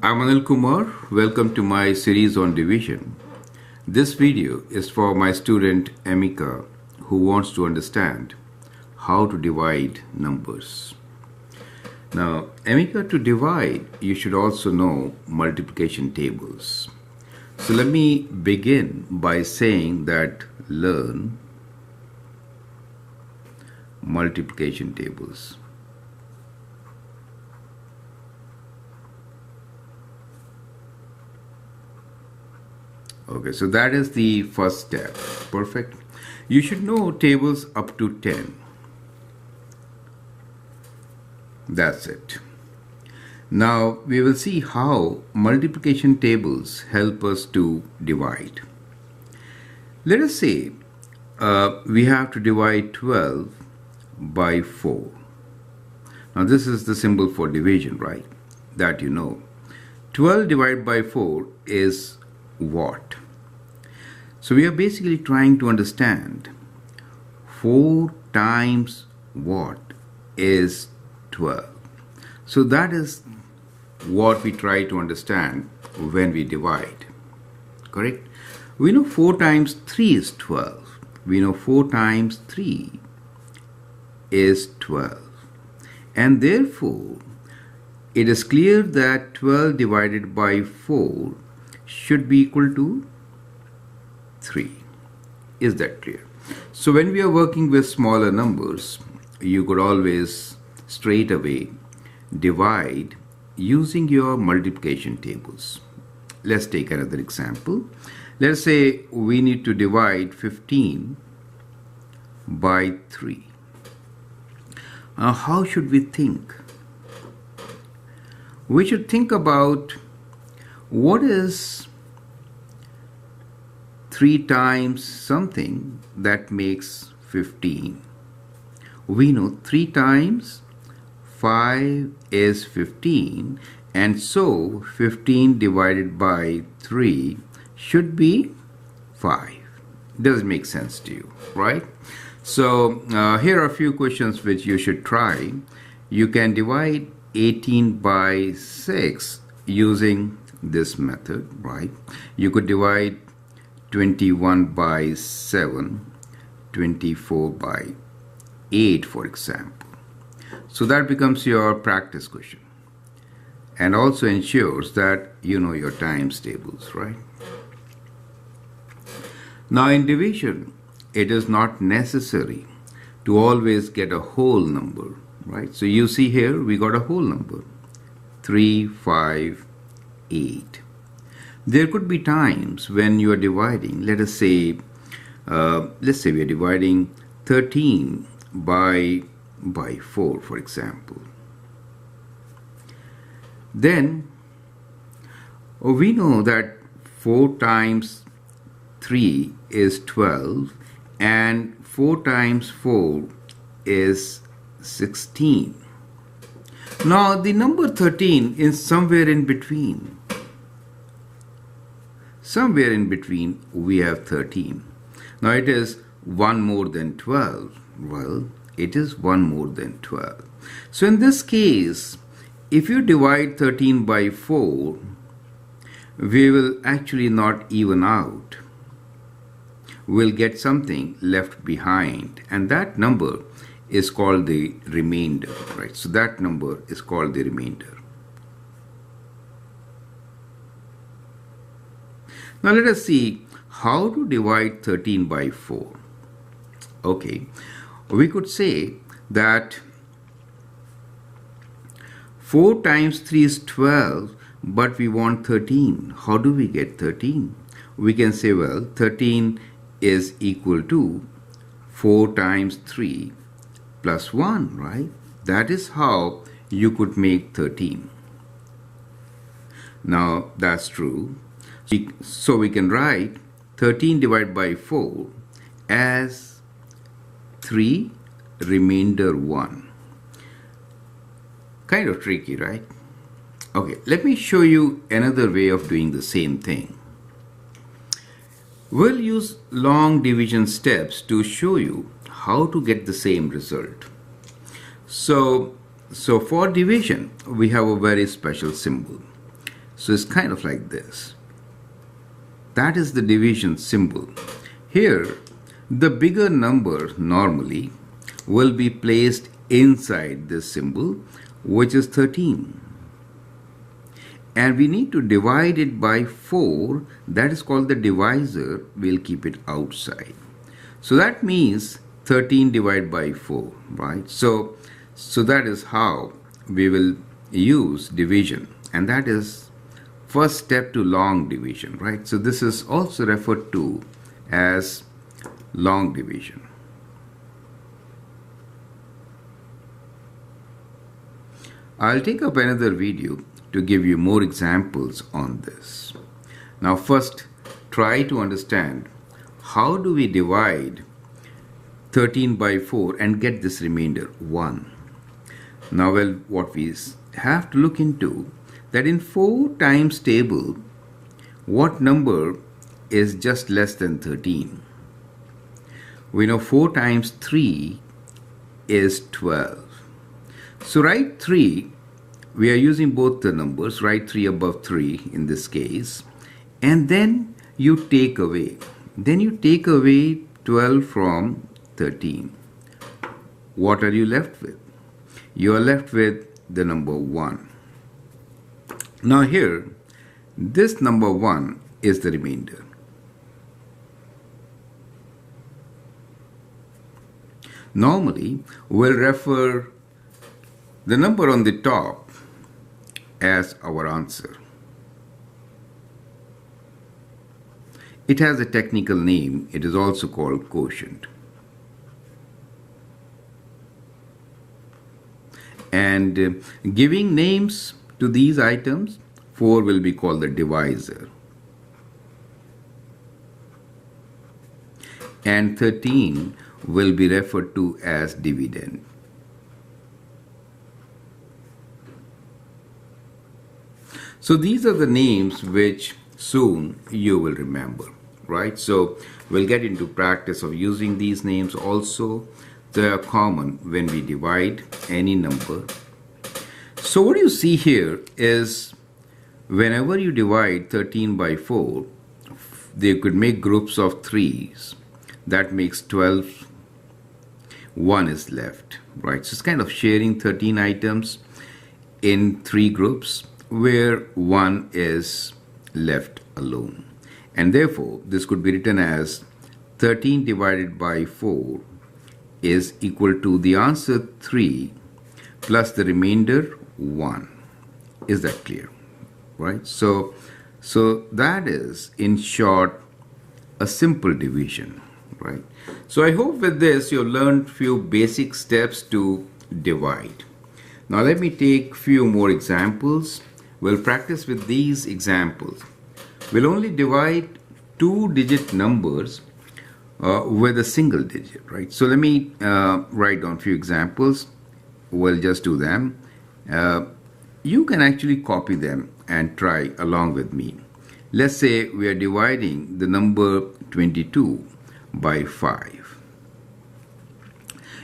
I'm Anil Kumar. Welcome to my series on division. This video is for my student Amika who wants to understand how to divide numbers. Now, Amika, to divide, you should also know multiplication tables. So let me begin by saying that learn multiplication tables. Okay, so that is the first step. Perfect. You should know tables up to 10. That's it. Now we will see how multiplication tables help us to divide. Let us say we have to divide 12 by 4. Now this is the symbol for division, right? That you know. 12 divided by 4 is what? So we are basically trying to understand 4 times what is 12. So that is what we try to understand when we divide. Correct? We know 4 times 3 is 12. We know 4 times 3 is 12. And therefore, it is clear that 12 divided by 4 should be equal to 3. Is that clear? So when we are working with smaller numbers, you could always straight away divide using your multiplication tables. Let's take another example. Let's say we need to divide 15 by 3. Now how should we think? We should think about what is 3 times something that makes 15. We know 3 times 5 is 15, and so 15 divided by 3 should be 5. Does it make sense to you, right? So here are a few questions which you should try. You can divide 18 by 6 using this method, right? You could divide 21 by 7, 24 by 8, for example. So that becomes your practice question and also ensures that you know your times tables, right? Now in division, it is not necessary to always get a whole number, right? So you see here we got a whole number, 3, 5, 8. There could be times when you are dividing, let us say we are dividing 13 by 4, for example. Then we know that 4 times 3 is 12 and 4 times 4 is 16. Now the number 13 is somewhere in between. Somewhere in between we have 13. Now it is 1 more than 12. Well, it is 1 more than 12. So in this case, if you divide 13 by 4, we will actually not even out. We'll get something left behind, and that number is called the remainder, right? So that number is called the remainder. Now let us see how to divide 13 by 4. Okay, we could say that 4 times 3 is 12, but we want 13. How do we get 13? We can say, well, 13 is equal to 4 times 3 plus 1, right? That is how you could make 13. Now that's true. So we can write 13 divided by 4 as 3 remainder 1. Kind of tricky, right? Okay, let me show you another way of doing the same thing. We'll use long division steps to show you how to get the same result. So for division, we have a very special symbol. So it's kind of like this. That is the division symbol. Here, the bigger number normally will be placed inside this symbol, which is 13. And we need to divide it by 4. That is called the divisor. We'll keep it outside. So that means 13 divided by 4, right? So that is how we will use division. And that is first step to long division, right? So this is also referred to as long division. I'll take up another video to give you more examples on this. Now first, try to understand how do we divide 13 by 4 and get this remainder 1. Now what we have to look into that in 4 times table, what number is just less than 13? We know 4 times 3 is 12. So write 3, we are using both the numbers, write 3 above 3 in this case, and then you take away. Then you take away 12 from 13. What are you left with? You are left with the number 1. Now here, this number 1 is the remainder. Normally, we'll refer the number on the top as our answer. It has a technical name. It is also called quotient. And giving names to these items, 4 will be called the divisor. And 13 will be referred to as dividend. So these are the names which soon you will remember, right? So we'll get into practice of using these names also. They are common when we divide any number. So what you see here is whenever you divide 13 by 4, they could make groups of 3s. That makes 12. 1 is left, right? So it's kind of sharing 13 items in 3 groups where 1 is left alone. And therefore, this could be written as 13 divided by 4 is equal to the answer 3 plus the remainder 1. Is that clear? Right? So that is, in short, a simple division. Right? So I hope with this you learned few basic steps to divide. Now let me take few more examples. We'll practice with these examples. We'll only divide 2-digit numbers with a single digit, right? So let me write down few examples. We'll just do them. You can actually copy them and try along with me. Let's say we are dividing the number 22 by 5.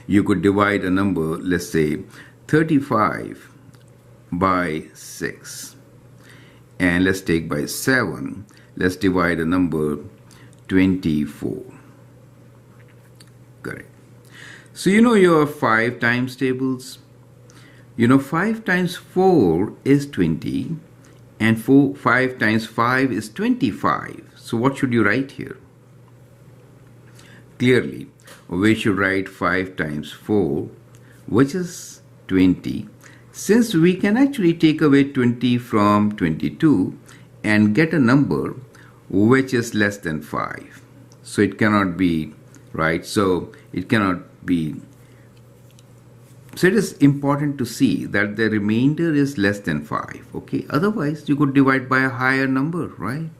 You could divide a number, let's say 35 by 6. And let's take by 7. Let's divide a number 24. Correct. So you know your 5 times tables. You know 5 times 4 is 20 and 5 times 5 is 25. So what should you write here? Clearly, we should write 5 times 4, which is 20, since we can actually take away 20 from 22 and get a number which is less than 5. So it cannot be, right? So it cannot be. So it is important to see that the remainder is less than 5, okay? Otherwise, you could divide by a higher number, right?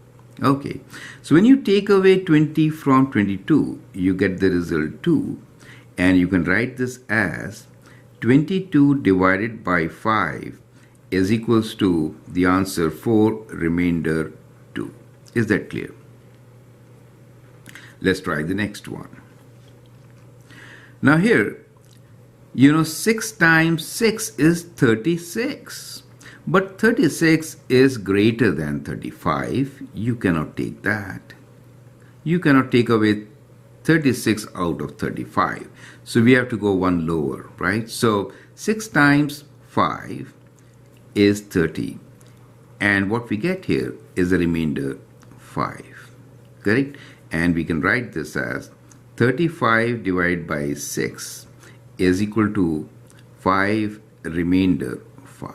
Okay, so when you take away 20 from 22, you get the result 2, and you can write this as 22 divided by 5 is equals to the answer 4 remainder 2. Is that clear? Let's try the next one. Now here, you know 6 times 6 is 36. But 36 is greater than 35. You cannot take that. You cannot take away 36 out of 35. So we have to go one lower, right? So 6 times 5 is 30. And what we get here is the remainder 5. Correct? And we can write this as 35 divided by 6 is equal to 5 remainder 5.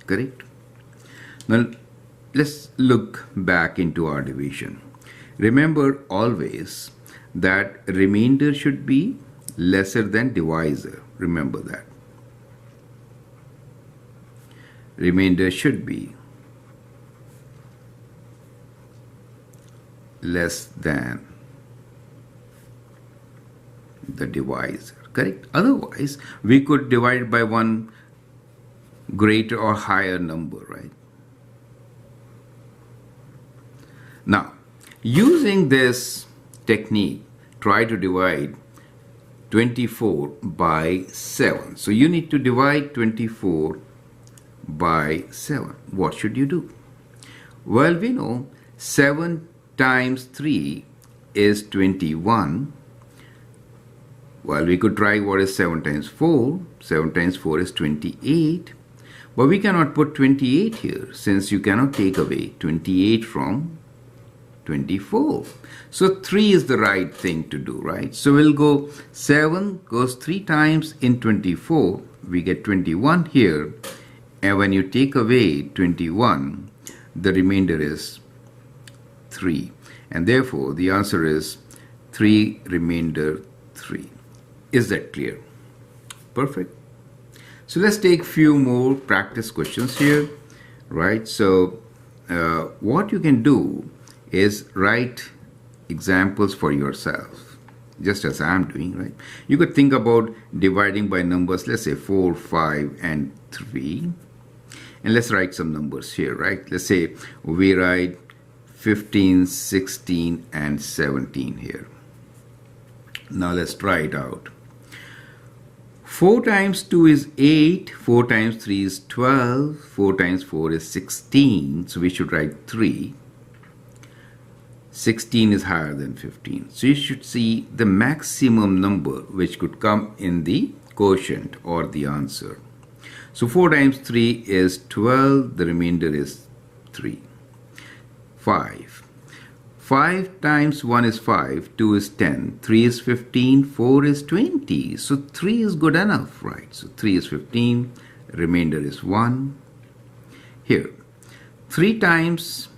Correct? Now let's look back into our division. Remember always that remainder should be lesser than divisor. Remember that. Remainder should be less than the divisor. Correct? Otherwise, we could divide by one greater or higher number, right? Now, using this technique, try to divide 24 by 7. So you need to divide 24 by 7. What should you do? Well, we know 7 times 3 is 21. Well, we could try what is 7 times 4. 7 times 4 is 28. But we cannot put 28 here since you cannot take away 28 from 24. So 3 is the right thing to do, right? So we'll go 7 goes 3 times in 24. We get 21 here. And when you take away 21, the remainder is 3. And therefore, the answer is 3 remainder 3. Is that clear? Perfect. So let's take few more practice questions here, right? So what you can do is write examples for yourself, just as I'm doing, right? You could think about dividing by numbers, let's say 4, 5, and 3. And let's write some numbers here, right? Let's say we write 15, 16, and 17 here. Now let's try it out. 4 times 2 is 8, 4 times 3 is 12, 4 times 4 is 16, so we should write 3. 16 is higher than 15. So you should see the maximum number which could come in the quotient or the answer. So 4 times 3 is 12, the remainder is 3. 5. 5 times 1 is 5, 2 is 10, 3 is 15, 4 is 20. So 3 is good enough, right? So 3 is 15, remainder is 1. Here, 3 times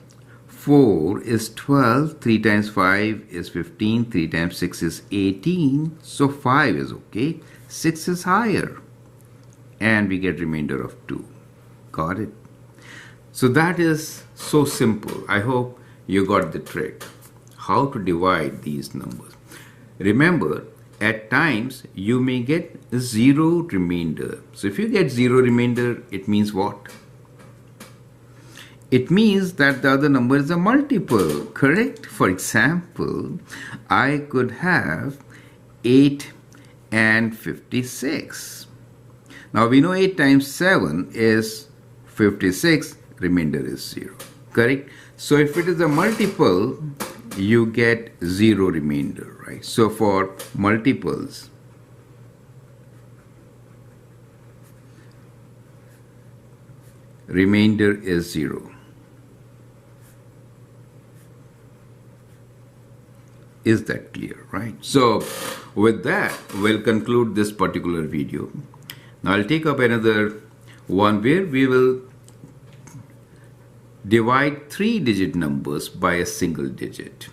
4 is 12, 3 times 5 is 15, 3 times 6 is 18. So 5 is okay, 6 is higher. And we get remainder of 2. Got it? So that is so simple. I hope you got the trick how to divide these numbers. Remember, at times you may get 0 remainder. So if you get 0 remainder, it means what? It means that the other number is a multiple, correct? For example, I could have 8 and 56. Now we know 8 times 7 is 56, remainder is 0, correct? So if it is a multiple, you get 0 remainder, right? So for multiples, remainder is 0. Is that clear, right? So with that, we'll conclude this particular video. Now I'll take up another one where we will divide 3-digit numbers by a single digit.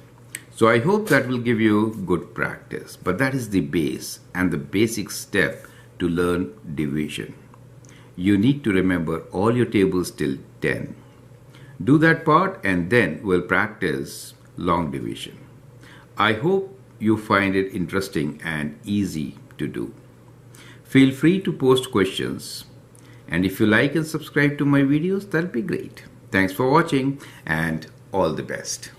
So I hope that will give you good practice, but that is the base and the basic step to learn division. You need to remember all your tables till 10. Do that part and then we'll practice long division. I hope you find it interesting and easy to do. Feel free to post questions, and if you like and subscribe to my videos, that'll be great. Thanks for watching and all the best.